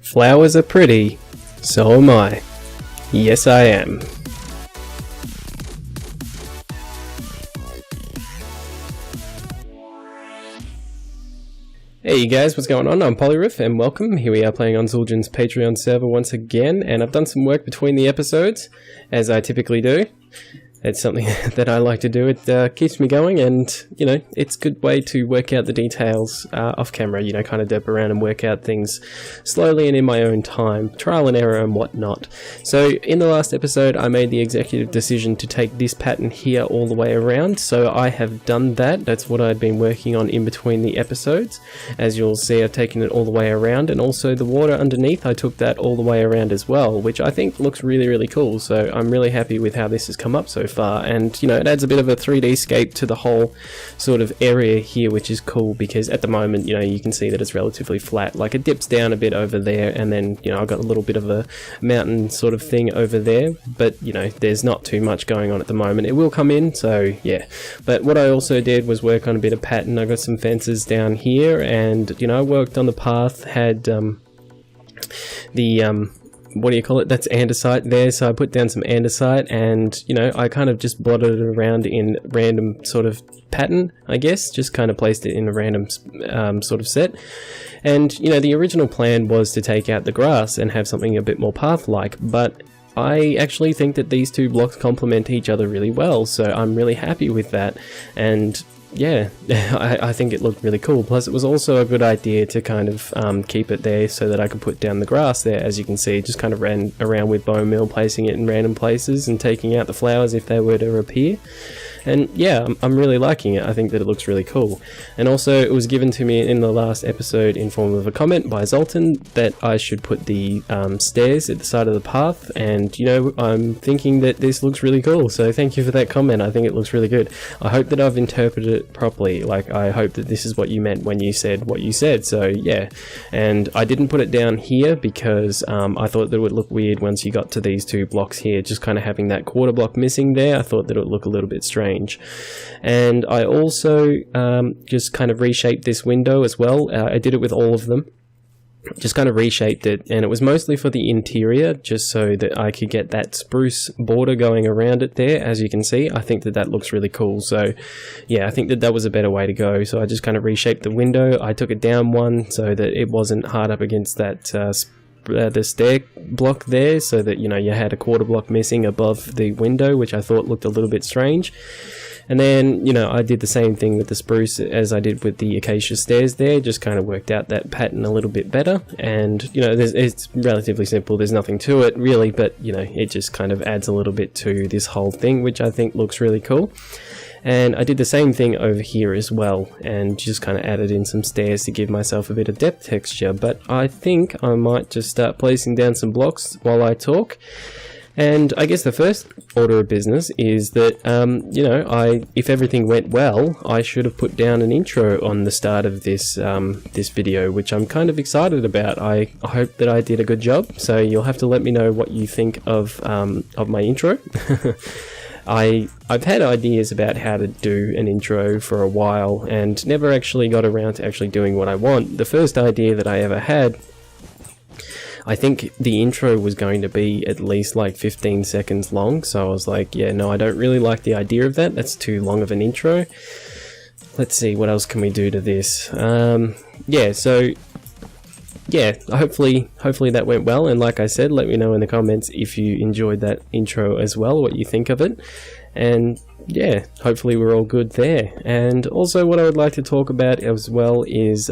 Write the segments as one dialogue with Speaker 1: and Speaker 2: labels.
Speaker 1: Flowers are pretty, so am I. Yes, I am. Hey you guys, what's going on? I'm Polyryph and welcome. Here we are playing on Zueljin's Patreon server once again, and I've done some work between the episodes, as I typically do. It's something that I like to do. It keeps me going, and, you know, it's a good way to work out the details off camera, you know, kind of derp around and work out things slowly and in my own time, trial and error and whatnot. So, in the last episode, I made the executive decision to take this pattern here all the way around, so I have done that. That's what I'd been working on in between the episodes. As you'll see, I've taken it all the way around, and also the water underneath, I took that all the way around as well, which I think looks really, really cool, so I'm really happy with how this has come up so far. And you know, it adds a bit of a 3D scape to the whole sort of area here, which is cool because at the moment, you know, you can see that it's relatively flat. Like it dips down a bit over there, and then, you know, I've got a little bit of a mountain sort of thing over there, but you know, there's not too much going on at the moment. It will come in, so yeah. But what I also did was work on a bit of pattern. I got some fences down here, and you know, I worked on the path, had what do you call it? That's andesite there, so I put down some andesite, and you know, I kind of just blotted it around in random sort of pattern, I guess, just kind of placed it in a random sort of set. And you know, the original plan was to take out the grass and have something a bit more path-like, but I actually think that these two blocks complement each other really well, so I'm really happy with that. And yeah, I think it looked really cool. Plus, it was also a good idea to kind of keep it there so that I could put down the grass there. As you can see, just kind of ran around with bone meal, placing it in random places and taking out the flowers if they were to appear. And yeah, I'm really liking it. I think that it looks really cool. And also, it was given to me in the last episode in form of a comment by Zueljin that I should put the stairs at the side of the path. And you know, I'm thinking that this looks really cool. So thank you for that comment. I think it looks really good. I hope that I've interpreted it properly. Like, I hope that this is what you meant when you said what you said. So yeah. And I didn't put it down here because I thought that it would look weird once you got to these two blocks here. Just kind of having that quarter block missing there. I thought that it would look a little bit strange. And I also just kind of reshaped this window as well. I did it with all of them. Just kind of reshaped it, and it was mostly for the interior, just so that I could get that spruce border going around it there. As you can see, I think that that looks really cool. So yeah, I think that that was a better way to go. So I just kind of reshaped the window. I took it down one so that it wasn't hard up against that the stair block there, so that, you know, you had a quarter block missing above the window, which I thought looked a little bit strange. And then, you know, I did the same thing with the spruce as I did with the acacia stairs there, just kind of worked out that pattern a little bit better. And, you know, it's relatively simple, there's nothing to it really, but, you know, it just kind of adds a little bit to this whole thing, which I think looks really cool. And I did the same thing over here as well, and just kind of added in some stairs to give myself a bit of depth texture. But I think I might just start placing down some blocks while I talk. And I guess the first order of business is that, you know, if everything went well, I should have put down an intro on the start of this this video, which I'm kind of excited about. I hope that I did a good job, so you'll have to let me know what you think of my intro. I've had ideas about how to do an intro for a while, and never actually got around to actually doing what I want. The first idea that I ever had, I think the intro was going to be at least like 15 seconds long, so I was like, yeah, no, I don't really like the idea of that. That's too long of an intro. Let's see, what else can we do to this? Yeah, so yeah, hopefully that went well, and like I said, let me know in the comments if you enjoyed that intro as well, what you think of it. And yeah, hopefully we're all good there. And also what I would like to talk about as well is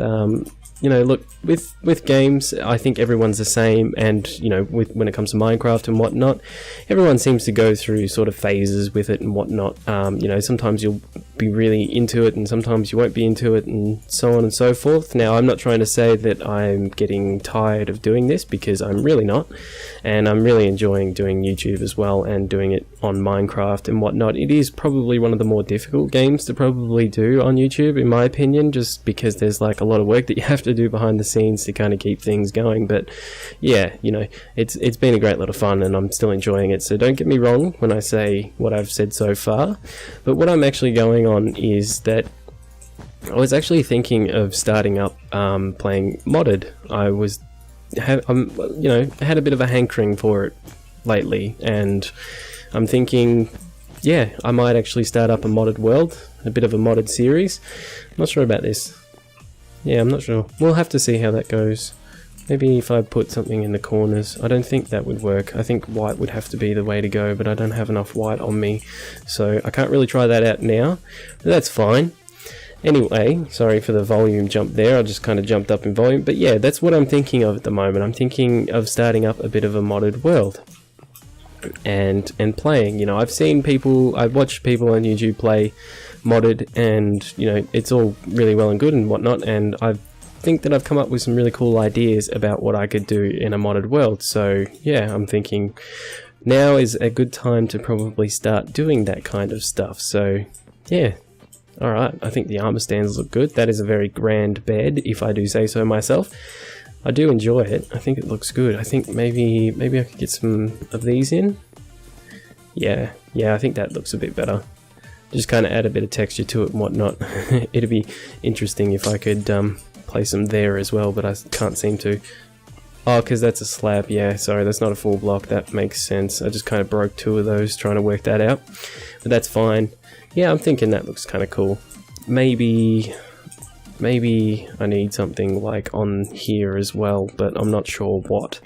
Speaker 1: you know, look, with games, I think everyone's the same, and you know, when it comes to Minecraft and whatnot, everyone seems to go through sort of phases with it and whatnot. You know, sometimes you'll be really into it, and sometimes you won't be into it, and so on and so forth. Now, I'm not trying to say that I'm getting tired of doing this, because I'm really not, and I'm really enjoying doing YouTube as well, and doing it on Minecraft and whatnot. It is probably one of the more difficult games to probably do on YouTube, in my opinion, just because there's like a lot of work that you have to do behind the scenes to kind of keep things going. But yeah, you know, it's been a great lot of fun, and I'm still enjoying it, so don't get me wrong when I say what I've said so far. But what I'm actually going on is that I was actually thinking of starting up playing modded. I was you know, had a bit of a hankering for it lately, and I'm thinking, yeah, I might actually start up a modded world, a bit of a modded series. I'm not sure about this. Yeah, I'm not sure. We'll have to see how that goes. Maybe if I put something in the corners. I don't think that would work. I think white would have to be the way to go, but I don't have enough white on me, so I can't really try that out now. But that's fine. Anyway, sorry for the volume jump there. I just kind of jumped up in volume. But yeah, that's what I'm thinking of at the moment. I'm thinking of starting up a bit of a modded world. And playing, you know, I've watched people on YouTube play modded, and you know, it's all really well and good and whatnot, and I think that I've come up with some really cool ideas about what I could do in a modded world. So yeah, I'm thinking now is a good time to probably start doing that kind of stuff. So yeah, alright, I think the armor stands look good. That is a very grand bed, if I do say so myself. I do enjoy it. I think it looks good. I think maybe I could get some of these in. Yeah, I think that looks a bit better. Just kind of add a bit of texture to it and whatnot. It'd be interesting if I could place them there as well, but I can't seem to. Oh, because that's a slab. Yeah, sorry, that's not a full block. That makes sense. I just kind of broke two of those trying to work that out, but that's fine. Yeah, I'm thinking that looks kind of cool. Maybe I need something like on here as well, but I'm not sure what.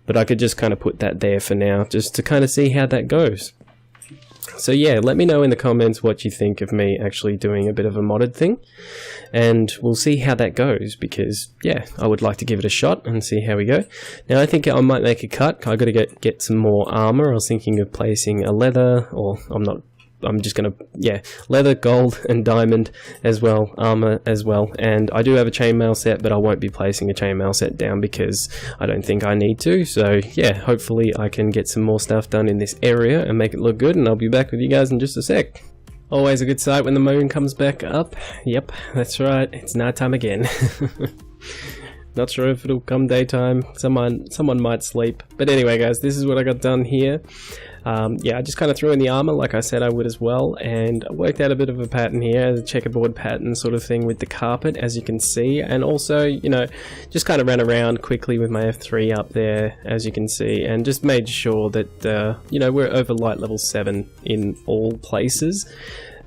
Speaker 1: But I could just kind of put that there for now, just to kind of see how that goes. So yeah, let me know in the comments what you think of me actually doing a bit of a modded thing, and we'll see how that goes, because yeah, I would like to give it a shot and see how we go. Now I think I might make a cut. I got to get some more armor. I was thinking of placing a leather, or I'm just gonna, yeah, leather, gold, and diamond as well, armor as well. And I do have a chainmail set, but I won't be placing a chainmail set down because I don't think I need to. So yeah, hopefully I can get some more stuff done in this area and make it look good, and I'll be back with you guys in just a sec. Always a good sight when the moon comes back up. Yep, that's right, it's night time again. Not sure if it'll come daytime. Someone might sleep. But anyway guys, this is what I got done here. Yeah, I just kind of threw in the armor like I said I would as well, and I worked out a bit of a pattern here, a checkerboard pattern sort of thing with the carpet, as you can see, and also, you know, just kind of ran around quickly with my F3 up there, as you can see, and just made sure that, you know, we're over light level 7 in all places,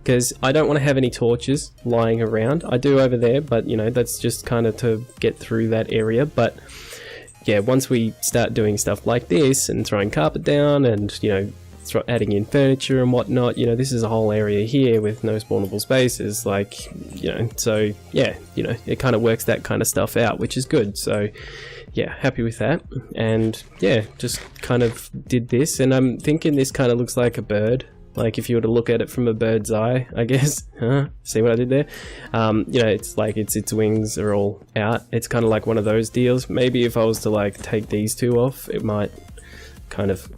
Speaker 1: because I don't want to have any torches lying around. I do over there, but, you know, that's just kind of to get through that area, but yeah, once we start doing stuff like this and throwing carpet down and, you know, adding in furniture and whatnot, you know, this is a whole area here with no spawnable spaces, like, you know, so yeah, you know, it kind of works that kind of stuff out, which is good. So yeah, happy with that. And yeah, just kind of did this, and I'm thinking this kind of looks like a bird. Like if you were to look at it from a bird's eye, I guess. See what I did there? You know, it's like its wings are all out. It's kind of like one of those deals. Maybe if I was to like take these two off, it might kind of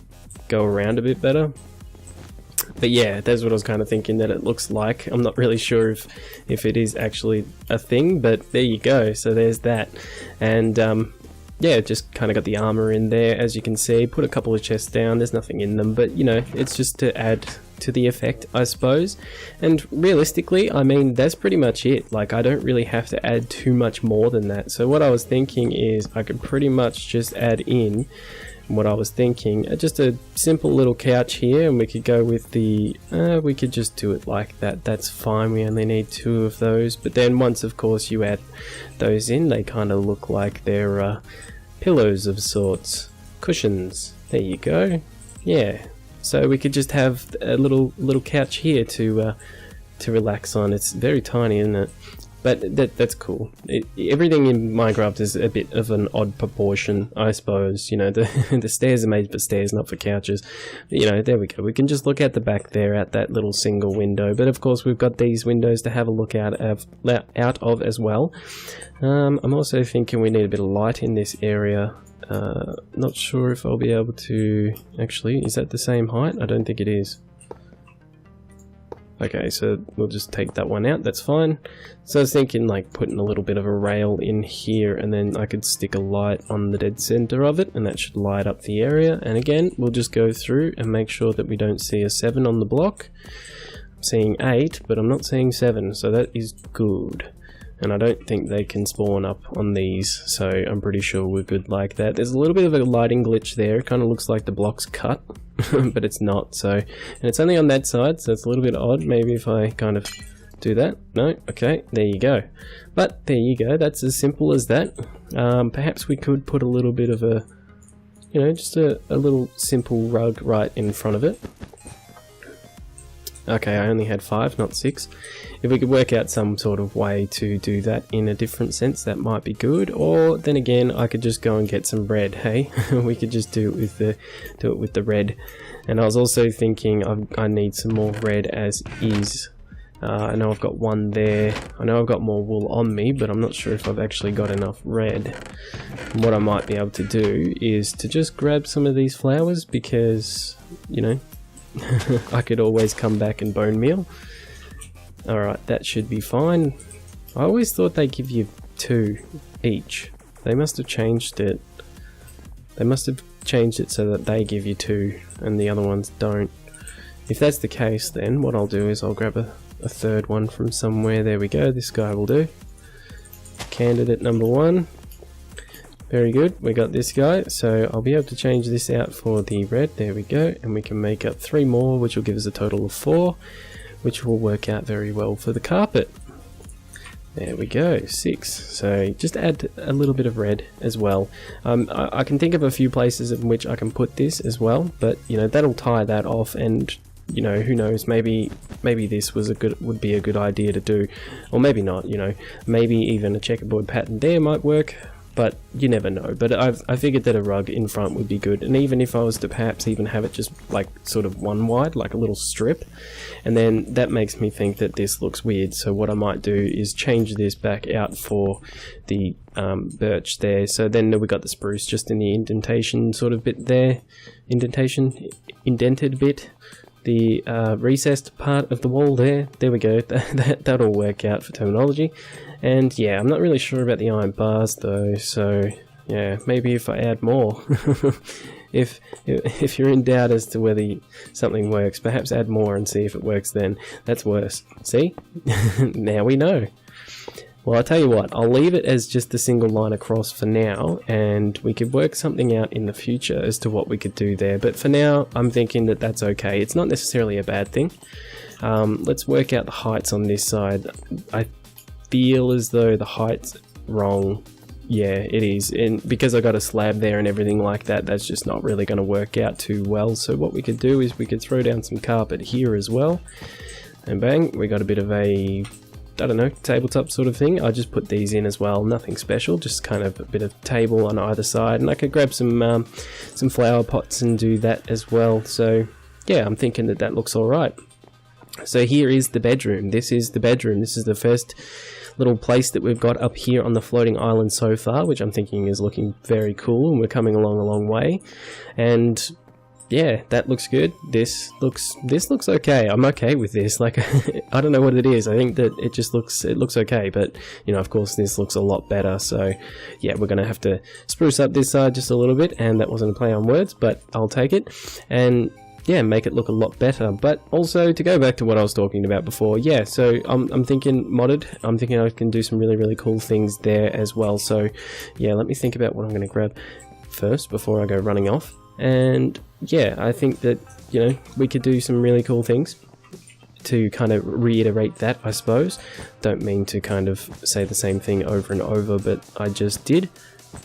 Speaker 1: go around a bit better. But yeah, that's what I was kind of thinking that it looks like. I'm not really sure if it is actually a thing, but there you go. So there's that. And yeah, just kind of got the armor in there, as you can see. Put a couple of chests down. There's nothing in them, but you know, it's just to add to the effect, I suppose. And realistically, I mean, that's pretty much it. Like, I don't really have to add too much more than that. So what I was thinking is I could pretty much just add in what I was thinking, just a simple little couch here, and we could go with the we could just do it like that. That's fine. We only need 2 of those, but then once of course you add those in, they kind of look like they're pillows of sorts, cushions. There you go. Yeah, so we could just have a little couch here to relax on. It's very tiny, isn't it? But that's cool. Everything in Minecraft is a bit of an odd proportion, I suppose. You know, the stairs are made for stairs, not for couches. But, you know, there we go. We can just look at the back there at that little single window. But of course, we've got these windows to have a look out of as well. I'm also thinking we need a bit of light in this area. Not sure if I'll be able to... Actually, is that the same height? I don't think it is. Okay, so we'll just take that one out, that's fine. So I was thinking like putting a little bit of a rail in here, and then I could stick a light on the dead center of it, and that should light up the area. And again, we'll just go through and make sure that we don't see a 7 on the block. I'm seeing 8, but I'm not seeing 7, so that is good. and I don't think they can spawn up on these, so I'm pretty sure we're good like that. There's a little bit of a lighting glitch there. It kind of looks like the block's cut, but it's not. So, and it's only on that side, so it's a little bit odd. Maybe if I kind of do that. No, okay, there you go. But there you go, that's as simple as that. Perhaps we could put a little bit of a, you know, just a little simple rug right in front of it. Okay, I only had 5, not 6. If we could work out some sort of way to do that in a different sense, that might be good. Or then again, I could just go and get some red. Hey, we could just do it with the red. And I was also thinking I need some more red as is. I know I've got one there. I know I've got more wool on me, but I'm not sure if I've actually got enough red. And what I might be able to do is to just grab some of these flowers because, you know, I could always come back and bone meal. Alright, that should be fine. I always thought they give you 2 each. They must have changed it. They must have changed it so that they give you 2 and the other ones don't. If that's the case, then what I'll do is I'll grab a third one from somewhere. There we go, this guy will do. Candidate number 1. Very good, we got this guy, so I'll be able to change this out for the red. There we go, and we can make up 3 more, which will give us a total of 4, which will work out very well for the carpet. There we go, 6. So just add a little bit of red as well. I can think of a few places in which I can put this as well, but you know, that'll tie that off, and you know, who knows, maybe this would be a good idea to do, or maybe not, you know, maybe even a checkerboard pattern there might work. But you never know. But I figured that a rug in front would be good, and even if I was to perhaps even have it just like sort of one wide, like a little strip, and then that makes me think that this looks weird. So what I might do is change this back out for the birch there. So then we got the spruce just in the indentation sort of bit there, indented bit. The recessed part of the wall there we go. That'll work out for terminology. And yeah, I'm not really sure about the iron bars though, so yeah, maybe if I add more. if you're in doubt as to whether something works, perhaps add more and see if it works then. That's worse. See? Now we know. Well, I'll tell you what, I'll leave it as just a single line across for now, and we could work something out in the future as to what we could do there. But for now, I'm thinking that that's okay. It's not necessarily a bad thing. Let's work out the heights on this side. I feel as though the height's wrong. Yeah, it is. And because I got a slab there and everything like that, that's just not really going to work out too well. So what we could do is we could throw down some carpet here as well. And bang, we got a bit of a, I don't know, tabletop sort of thing. I just put these in as well, nothing special, just kind of a bit of table on either side, and I could grab some flower pots and do that as well. So yeah, I'm thinking that that looks all right. So here is the bedroom. This is the bedroom. This is the first little place that we've got up here on the floating island so far, which I'm thinking is looking very cool, and we're coming along a long way. And yeah, that looks good. This looks okay. I'm okay with this. Like, I don't know what it is. I think that it looks okay, but you know, of course, this looks a lot better. So yeah, we're gonna have to spruce up this side just a little bit, and that wasn't a play on words, but I'll take it. And yeah, make it look a lot better. But also, to go back to what I was talking about before, yeah, so I'm thinking modded. I'm thinking I can do some really, really cool things there as well. So yeah, let me think about what I'm going to grab first before I go running off. And yeah, I think that, you know, we could do some really cool things to kind of reiterate that, I suppose. Don't mean to kind of say the same thing over and over, but I just did.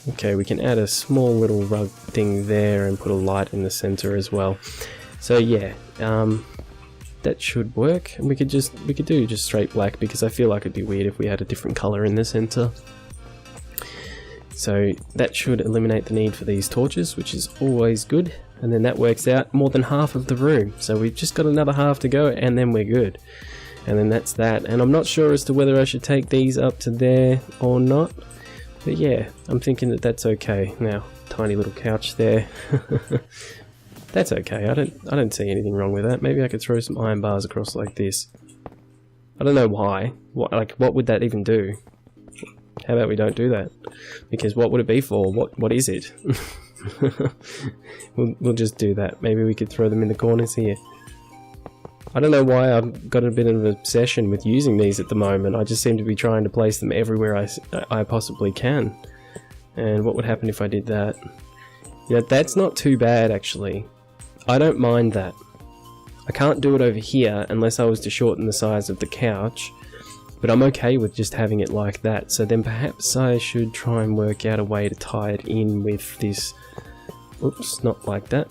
Speaker 1: Okay, we can add a small little rug thing there and put a light in the center as well. So yeah, that should work. And we could do just straight black, because I feel like it'd be weird if we had a different color in the center. So that should eliminate the need for these torches, which is always good. And then that works out more than half of the room. So we've just got another half to go, and then we're good. And then that's that. And I'm not sure as to whether I should take these up to there or not. But yeah, I'm thinking that that's okay. Now, tiny little couch there. That's okay. I don't see anything wrong with that. Maybe I could throw some iron bars across like this. I don't know why. What would that even do? How about we don't do that? Because what would it be for? What is it? We'll just do that. Maybe we could throw them in the corners here. I don't know why I've got a bit of an obsession with using these at the moment. I just seem to be trying to place them everywhere I possibly can. And what would happen if I did that? You know, that's not too bad actually. I don't mind that. I can't do it over here unless I was to shorten the size of the couch, but I'm okay with just having it like that. So then perhaps I should try and work out a way to tie it in with this. Oops, not like that.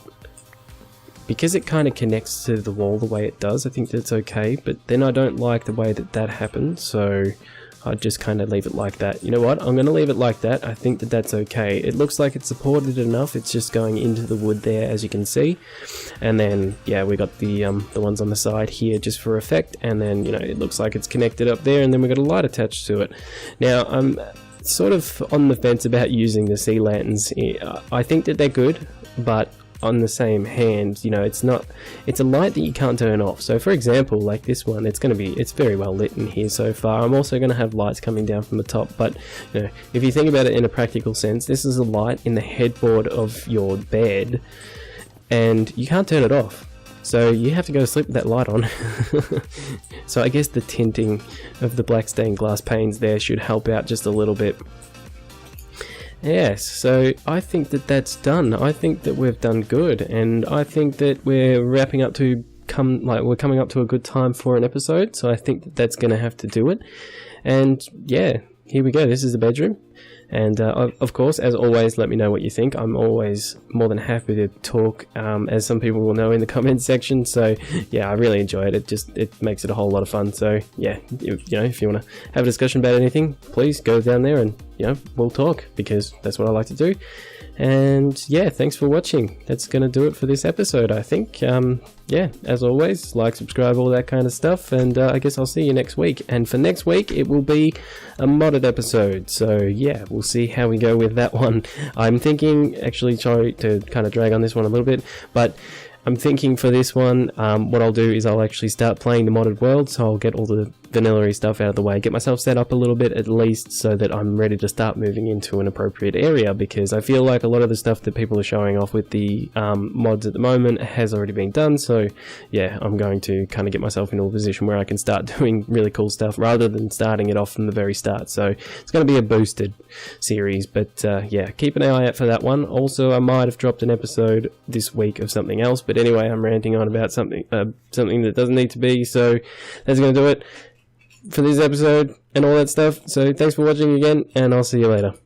Speaker 1: Because it kind of connects to the wall the way it does, I think that's okay, but then I don't like the way that that happens, so I'd just kind of leave it like that. You know what, I'm going to leave it like that. I think that that's okay. It looks like it's supported enough. It's just going into the wood there, as you can see. And then, yeah, we got the ones on the side here just for effect, and then, you know, it looks like it's connected up there, and then we've got a light attached to it. Now, I'm sort of on the fence about using the sea lanterns. I think that they're good, but on the same hand, you know, it's a light that you can't turn off. So for example, like this one, it's very well lit in here so far. I'm also going to have lights coming down from the top, but you know, if you think about it in a practical sense, this is a light in the headboard of your bed and you can't turn it off, so you have to go to sleep with that light on. So I guess the tinting of the black stained glass panes there should help out just a little bit. Yes, so I think that that's done. I think that we've done good, and I think that we're wrapping up to we're coming up to a good time for an episode, so I think that that's going to have to do it. And yeah, here we go. This is the bedroom. And of course, as always, let me know what you think. I'm always more than happy to talk, as some people will know in the comments section. So yeah, I really enjoy it. It makes it a whole lot of fun. So yeah, you know, if you want to have a discussion about anything, please go down there and, you know, we'll talk, because that's what I like to do. And yeah, thanks for watching. That's gonna do it for this episode, I think. Yeah, as always, like, subscribe, all that kind of stuff, and I guess I'll see you next week. And for next week, it will be a modded episode, so yeah, we'll see how we go with that one. I'm thinking, actually, sorry to kind of drag on this one a little bit, but I'm thinking for this one, what I'll do is I'll actually start playing the modded world, so I'll get all the vanilla-y stuff out of the way, get myself set up a little bit at least, so that I'm ready to start moving into an appropriate area, because I feel like a lot of the stuff that people are showing off with the mods at the moment has already been done. So yeah, I'm going to kind of get myself into a position where I can start doing really cool stuff rather than starting it off from the very start. So it's going to be a boosted series, but yeah, keep an eye out for that one. Also, I might have dropped an episode this week of something else, but anyway, I'm ranting on about something that doesn't need to be, so that's going to do it for this episode and all that stuff. So thanks for watching again, and I'll see you later.